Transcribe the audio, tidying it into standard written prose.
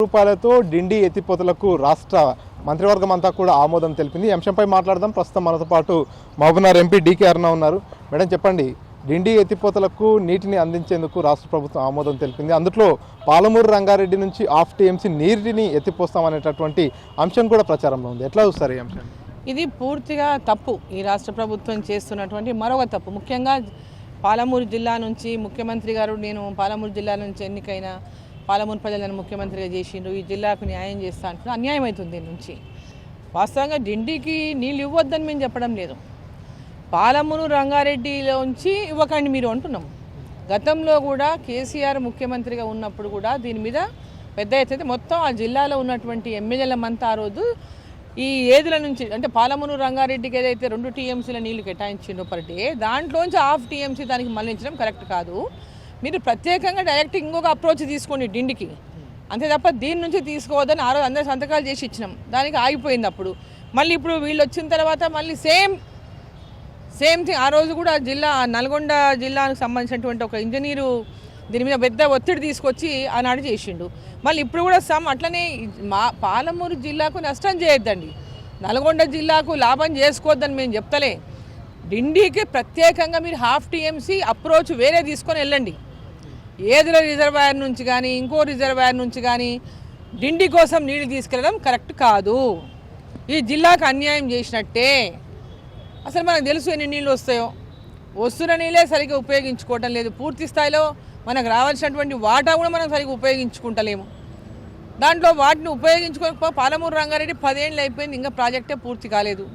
రూపాయలతో డిండి ఎత్తిపోతలకు రాష్ట్ర మంత్రివర్గం అంతా కూడా ఆమోదం తెలిపింది. ఈ అంశంపై మాట్లాడదాం. ప్రస్తుతం మనతో పాటు మహబూబ్నగర్ ఎంపీ డీకే అరుణ ఉన్నారు. మేడం చెప్పండి, డిండి ఎత్తిపోతలకు నీటిని అందించేందుకు రాష్ట్ర ప్రభుత్వం ఆమోదం తెలిపింది. అందులో పాలమూరు రంగారెడ్డి నుంచి హాఫ్ టీఎంసీ నీటిని ఎత్తిపోస్తామనేటటువంటి అంశం కూడా ప్రచారంలో ఉంది. ఎట్లా చూస్తారు ఈ అంశం? ఇది పూర్తిగా తప్పు. ఈ రాష్ట్ర ప్రభుత్వం చేస్తున్నటువంటి మరొక తప్పు. ముఖ్యంగా పాలమూరు జిల్లా నుంచి ముఖ్యమంత్రి గారు, నేను పాలమూరు జిల్లా నుంచి ఎన్నికైన పాలమూరు ప్రజలను ముఖ్యమంత్రిగా చేసిండ్రు, ఈ జిల్లాకు న్యాయం చేస్తా అంటున్నారు. అన్యాయం అవుతుంది దీని నుంచి. వాస్తవంగా డిండికి నీళ్ళు ఇవ్వద్దని మేము చెప్పడం లేదు, పాలమూరు రంగారెడ్డిలోంచి ఇవ్వకండి మీరు అంటున్నాం. గతంలో కూడా కేసీఆర్ ముఖ్యమంత్రిగా ఉన్నప్పుడు కూడా దీని మీద పెద్ద ఎత్తున మొత్తం ఆ జిల్లాలో ఉన్నటువంటి ఎమ్మెల్యేలమంతా ఆ రోజు ఈ ఏదుల నుంచి, అంటే పాలమూరు రంగారెడ్డికి ఏదైతే 2 టీఎంసీల నీళ్లు కేటాయించిండో పర్ డే, దాంట్లోంచి హాఫ్ టీఎంసీ దానికి మళ్లించడం కరెక్ట్ కాదు. మీరు ప్రత్యేకంగా డైరెక్ట్ ఇంకొక అప్రోచ్ తీసుకోండి డిండికి, అంతే తప్ప దీని నుంచి తీసుకోవద్దని ఆ రోజు అందరూ సంతకాలు చేసి ఇచ్చినాం. దానికి ఆగిపోయింది. అప్పుడు మళ్ళీ ఇప్పుడు వీళ్ళు వచ్చిన తర్వాత మళ్ళీ సేమ్ థింగ్. ఆ రోజు కూడా నల్గొండ జిల్లాకు సంబంధించినటువంటి ఒక ఇంజనీరు దీని మీద పెద్ద ఒత్తిడి తీసుకొచ్చి ఆనాడు చేసిండు. మళ్ళీ ఇప్పుడు కూడా అట్లనే పాలమూరు జిల్లాకు నష్టం చేయొద్దండి, నల్గొండ జిల్లాకు లాభం చేసుకోవద్దని మేము చెప్తలే. డిండికి ప్రత్యేకంగా మీరు హాఫ్ టీఎంసీ అప్రోచ్ వేరే తీసుకొని వెళ్ళండి. ఏదుల రిజర్వాయర్ నుంచి కానీ ఇంకో రిజర్వాయర్ నుంచి కానీ డిండి కోసం నీళ్లు తీసుకెళ్ళడం కరెక్ట్ కాదు. ఈ జిల్లాకు అన్యాయం చేసినట్టే. అసలు మనకు తెలుసు ఎన్ని నీళ్ళు వస్తాయో, వస్తున్న నీళ్ళే సరిగ్గా ఉపయోగించుకోవటం లేదు. పూర్తి స్థాయిలో మనకు రావాల్సినటువంటి వాటా కూడా మనం సరిగ్గా ఉపయోగించుకుంటలేము. దాంట్లో వాటిని ఉపయోగించుకోకపోతే పాలమూరు రంగారెడ్డి 10 ఏళ్ళు అయిపోయింది, ఇంకా ప్రాజెక్టే పూర్తి కాలేదు.